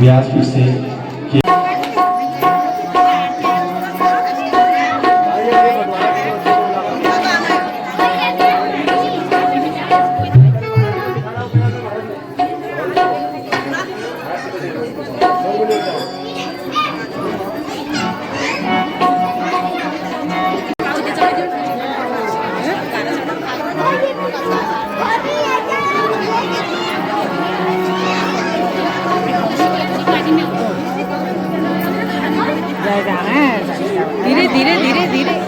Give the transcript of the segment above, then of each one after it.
व्यासपीठ से धीरे धीरे धीरे धीरे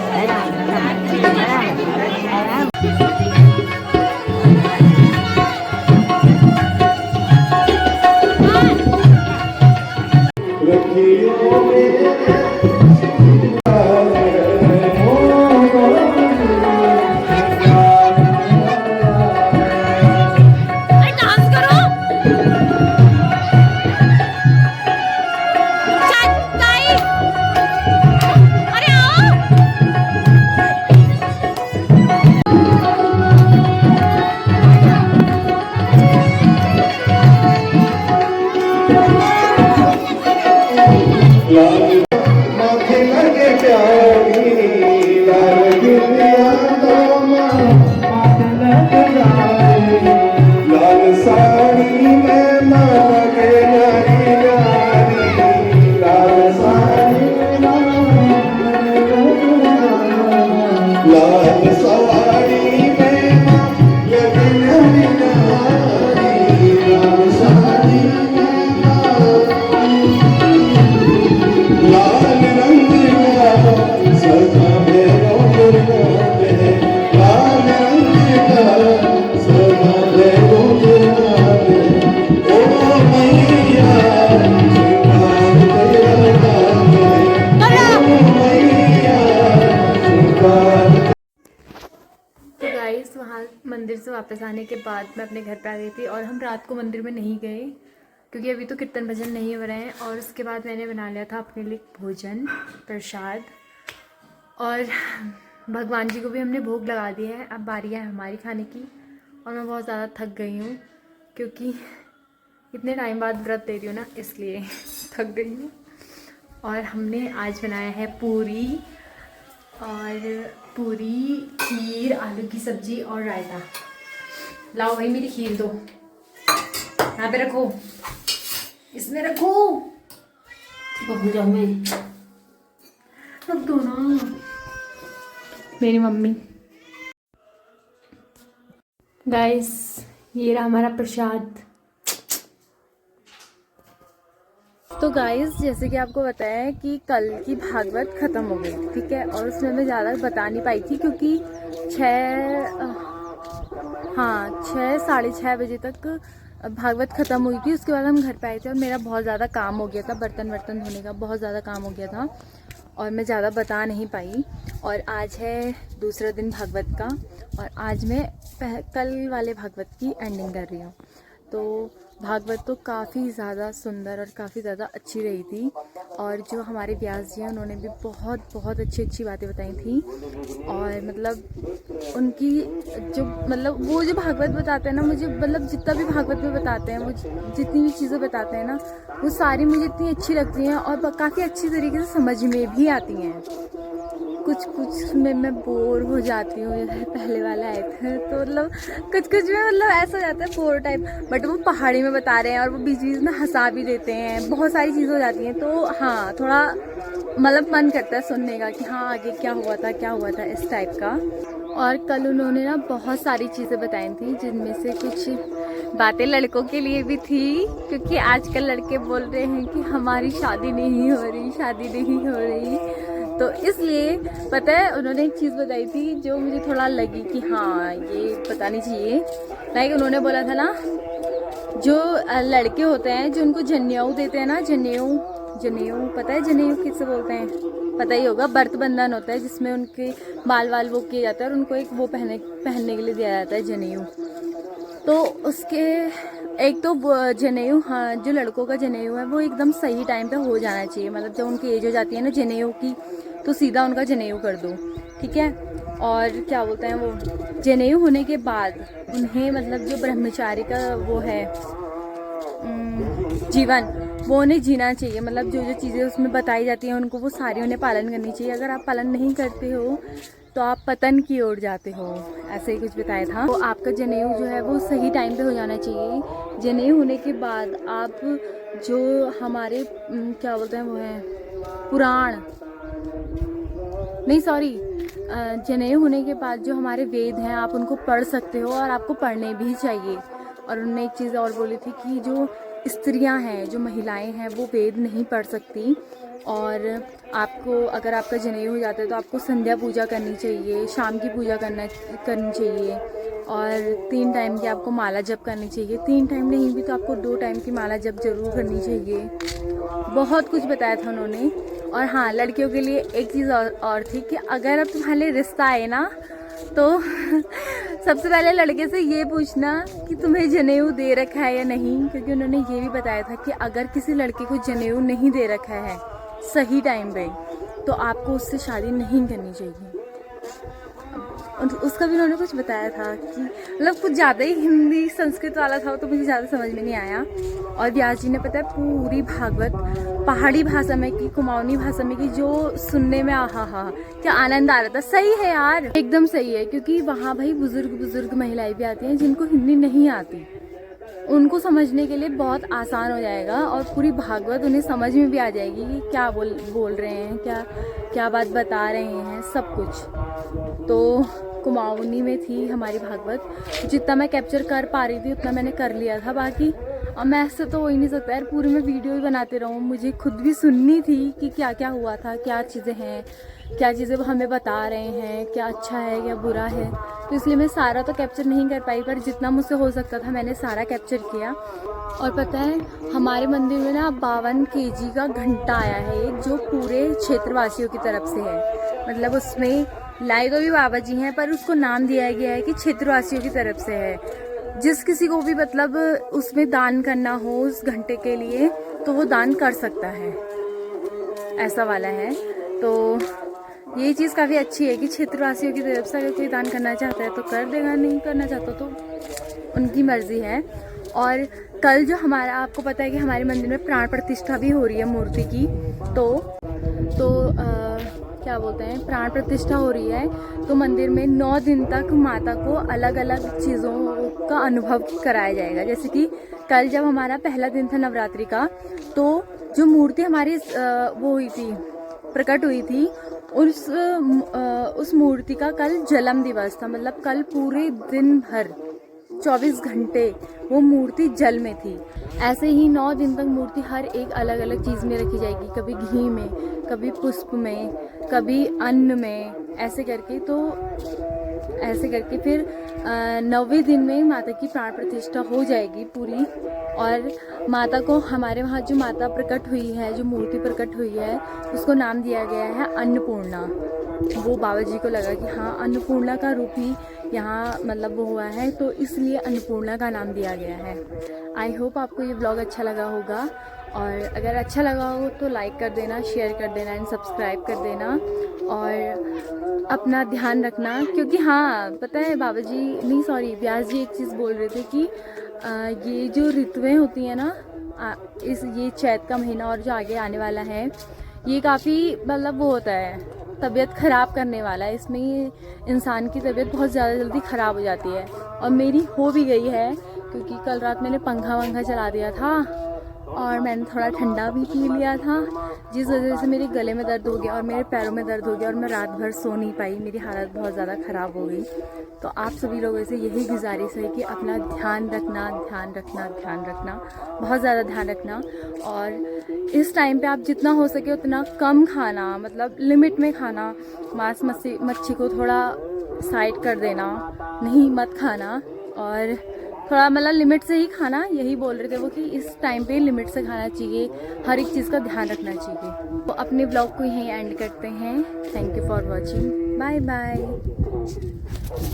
मंदिर से वापस आने के बाद मैं अपने घर पे आ गई थी और हम रात को मंदिर में नहीं गए क्योंकि अभी तो कीर्तन भजन नहीं हो रहे हैं। और उसके बाद मैंने बना लिया था अपने लिए भोजन प्रसाद और भगवान जी को भी हमने भोग लगा दिया है। अब बारी है हमारी खाने की और मैं बहुत ज़्यादा थक गई हूँ क्योंकि इतने टाइम बाद व्रत दे रही हूँ ना, इसलिए थक गई हूँ। और हमने आज बनाया है पूरी खीर, आलू की सब्जी और रायता। लाओ भाई मेरी खीर दो, यहाँ पे रखो, इसमें रखो, मैं रख दो ना मेरी मम्मी। गाइस ये रहा हमारा प्रसाद। तो गाइस जैसे कि आपको बताया है कि कल की भागवत ख़त्म हो गई, ठीक है, और उसमें मैं ज़्यादा बता नहीं पाई थी क्योंकि 6-6:30 बजे तक भागवत ख़त्म हुई थी। उसके बाद हम घर पे आए थे और मेरा बहुत ज़्यादा काम हो गया था, बर्तन धोने का बहुत ज़्यादा काम हो गया था और मैं ज़्यादा बता नहीं पाई। और आज है दूसरा दिन भागवत का और आज मैं कल वाले भागवत की एंडिंग कर रही हूँ। तो भागवत तो काफ़ी ज़्यादा सुंदर और काफ़ी ज़्यादा अच्छी रही थी और जो हमारे व्यास जी हैं उन्होंने भी बहुत अच्छी बातें बताई थी। और मतलब उनकी वो जो भागवत बताते हैं ना, मुझे मतलब जितना भी भागवत में बताते हैं, वो जितनी भी चीज़ें बताते हैं ना, वो सारी मुझे इतनी अच्छी लगती हैं और काफ़ी अच्छी तरीके से समझ में भी आती हैं। कुछ में मैं बोर हो जाती हूँ, जैसे पहले वाले आए थे तो मतलब कुछ में मतलब ऐसा हो जाता है बोर टाइप, बट वो पहाड़ी में बता रहे हैं और वो बीच में हंसा भी देते हैं, बहुत सारी चीज़ें हो जाती हैं। तो हाँ, थोड़ा मतलब मन करता है सुनने का कि हाँ आगे क्या हुआ था इस टाइप का। और कल उन्होंने ना बहुत सारी चीज़ें बताई थी जिनमें से कुछ बातें लड़कों के लिए भी थी, क्योंकि आजकल लड़के बोल रहे हैं कि हमारी शादी नहीं हो रही। तो इसलिए पता है उन्होंने एक चीज़ बताई थी जो मुझे थोड़ा लगी कि हाँ ये बतानी चाहिए। लाइक उन्होंने बोला था ना, जो लड़के होते हैं जो उनको जनेऊ देते हैं ना, जनेऊ पता है जनेऊ किससे बोलते हैं? पता ही होगा, व्रत बंधन होता है जिसमें उनके बाल वो किए जाता है और उनको एक वो पहनने के लिए दिया जाता है जनेऊ। तो उसके एक तो जनेऊ, हाँ जो लड़कों का जनेऊ है वो एकदम सही टाइम पे हो जाना चाहिए। मतलब जब उनकी एज हो जाती है ना जनेऊ की, तो सीधा उनका जनेऊ कर दो, ठीक है। और क्या बोलते हैं, वो जनेऊ होने के बाद उन्हें मतलब जो ब्रह्मचारी का वो है जीवन, वो उन्हें जीना चाहिए। मतलब जो चीज़ें उसमें बताई जाती हैं उनको वो सारी उन्हें पालन करनी चाहिए। अगर आप पालन नहीं करते हो तो आप पतन की ओर जाते हो, ऐसे ही कुछ बताया था। तो आपका जनेऊ जो है वो सही टाइम पे हो जाना चाहिए। जनेऊ होने के बाद आप जो हमारे क्या बोलते हैं वो है पुराण, नहीं सॉरी, जनेऊ होने के बाद जो हमारे वेद हैं आप उनको पढ़ सकते हो और आपको पढ़ने भी चाहिए। और उन्होंने एक चीज़ और बोली थी कि जो स्त्रियां हैं, जो महिलाएं हैं, वो वेद नहीं पढ़ सकती। और आपको अगर आपका जनेऊ हो जाता है तो आपको संध्या पूजा करनी चाहिए, शाम की पूजा करनी चाहिए, और 3 टाइम की आपको माला जप करनी चाहिए। 3 टाइम नहीं भी तो आपको 2 टाइम की माला जप जरूर करनी चाहिए। बहुत कुछ बताया था उन्होंने। और हाँ, लड़कियों के लिए एक चीज़ और थी कि अगर अब तुम्हारे रिश्ता आए ना तो सबसे पहले लड़के से ये पूछना कि तुम्हें जनेऊ दे रखा है या नहीं, क्योंकि उन्होंने ये भी बताया था कि अगर किसी लड़के को जनेऊ नहीं दे रखा है सही टाइम पे तो आपको उससे शादी नहीं करनी चाहिए। उसका भी उन्होंने कुछ बताया था कि मतलब कुछ ज़्यादा ही हिंदी संस्कृत वाला था तो मुझे ज़्यादा समझ में नहीं आया। और व्यास जी ने पता है पूरी भागवत पहाड़ी भाषा में की, कुमाऊनी भाषा में की, जो सुनने में आहा क्या आनंद आ रहा था। सही है यार, एकदम सही है, क्योंकि वहाँ भाई बुजुर्ग महिलाएं भी आती हैं जिनको हिंदी नहीं आती, उनको समझने के लिए बहुत आसान हो जाएगा और पूरी भागवत उन्हें समझ में भी आ जाएगी कि क्या बोल रहे हैं, क्या बात बता रहे हैं, सब कुछ। तो कुमाऊनी में थी हमारी भागवत, जितना मैं कैप्चर कर पा रही थी उतना मैंने कर लिया था। बाकी अब मैं ऐसे तो हो ही नहीं सकता यार, पूरी मैं वीडियो ही बनाते रहूँ, मुझे खुद भी सुननी थी कि क्या क्या हुआ था, क्या चीज़ें हैं, क्या चीज़ें वो हमें बता रहे हैं, क्या अच्छा है क्या बुरा है। तो इसलिए मैं सारा तो कैप्चर नहीं कर पाई, पर जितना मुझसे हो सकता था मैंने सारा कैप्चर किया। और पता है हमारे मंदिर में ना 52 kg का घंटा आया है जो पूरे क्षेत्रवासियों की तरफ से है। मतलब उसमें लाए तो भी बाबा जी हैं पर उसको नाम दिया गया है कि क्षेत्रवासियों की तरफ से है। जिस किसी को भी मतलब उसमें दान करना हो उस घंटे के लिए तो वो दान कर सकता है, ऐसा वाला है। तो ये चीज़ काफ़ी अच्छी है कि क्षेत्रवासियों की तरफ से अगर कोई दान करना चाहता है तो कर देगा, नहीं करना चाहता तो उनकी मर्जी है। और कल जो हमारा, आपको पता है कि हमारे मंदिर में प्राण प्रतिष्ठा भी हो रही है मूर्ति की, तो क्या बोलते हैं, प्राण प्रतिष्ठा हो रही है। तो मंदिर में 9 दिन तक माता को अलग अलग चीज़ों का अनुभव कराया जाएगा। जैसे कि कल जब हमारा पहला दिन था नवरात्रि का, तो जो मूर्ति हमारी वो हुई थी, प्रकट हुई थी, उस मूर्ति का कल जलम दिवस था। मतलब कल पूरे दिन भर 24 घंटे वो मूर्ति जल में थी। ऐसे ही 9 दिन तक मूर्ति हर एक अलग अलग चीज़ में रखी जाएगी, कभी घी में, कभी पुष्प में, कभी अन्न में, ऐसे करके फिर 9वें दिन में माता की प्राण प्रतिष्ठा हो जाएगी पूरी। और माता को, हमारे वहाँ जो माता प्रकट हुई है, जो मूर्ति प्रकट हुई है, उसको नाम दिया गया है अन्नपूर्णा। वो बाबा जी को लगा कि हाँ अन्नपूर्णा का रूप ही यहाँ मतलब वो हुआ है, तो इसलिए अन्नपूर्णा का नाम दिया गया है। आई होप आपको ये व्लॉग अच्छा लगा होगा, और अगर अच्छा लगा हो तो लाइक कर देना, शेयर कर देना एंड सब्सक्राइब कर देना। और अपना ध्यान रखना, क्योंकि हाँ पता है बाबा जी, नहीं सॉरी, व्यास जी एक चीज़ बोल रहे थे कि ये जो ऋतुएँ होती हैं ना, ये चैत का महीना और जो आगे आने वाला है, ये काफ़ी मतलब वो होता है, तबीयत ख़राब करने वाला है। इसमें इंसान की तबीयत बहुत ज़्यादा जल्दी ख़राब हो जाती है, और मेरी हो भी गई है, क्योंकि कल रात मैंने पंखा वंखा चला दिया था और मैंने थोड़ा ठंडा भी पी लिया था, जिस वजह से मेरे गले में दर्द हो गया और मेरे पैरों में दर्द हो गया और मैं रात भर सो नहीं पाई, मेरी हालत बहुत ज़्यादा ख़राब हो गई। तो आप सभी लोगों से यही गुजारिश है कि अपना ध्यान रखना, बहुत ज़्यादा ध्यान रखना। और इस टाइम पे आप जितना हो सके उतना कम खाना, मतलब लिमिट में खाना। मांस मच्छी को थोड़ा साइड कर देना, नहीं मत खाना, और थोड़ा मतलब लिमिट से ही खाना। यही बोल रहे थे वो कि इस टाइम पे लिमिट से खाना चाहिए, हर एक चीज़ का ध्यान रखना चाहिए। तो अपने ब्लॉग को यहीं एंड करते हैं। Thank you for watching, bye bye.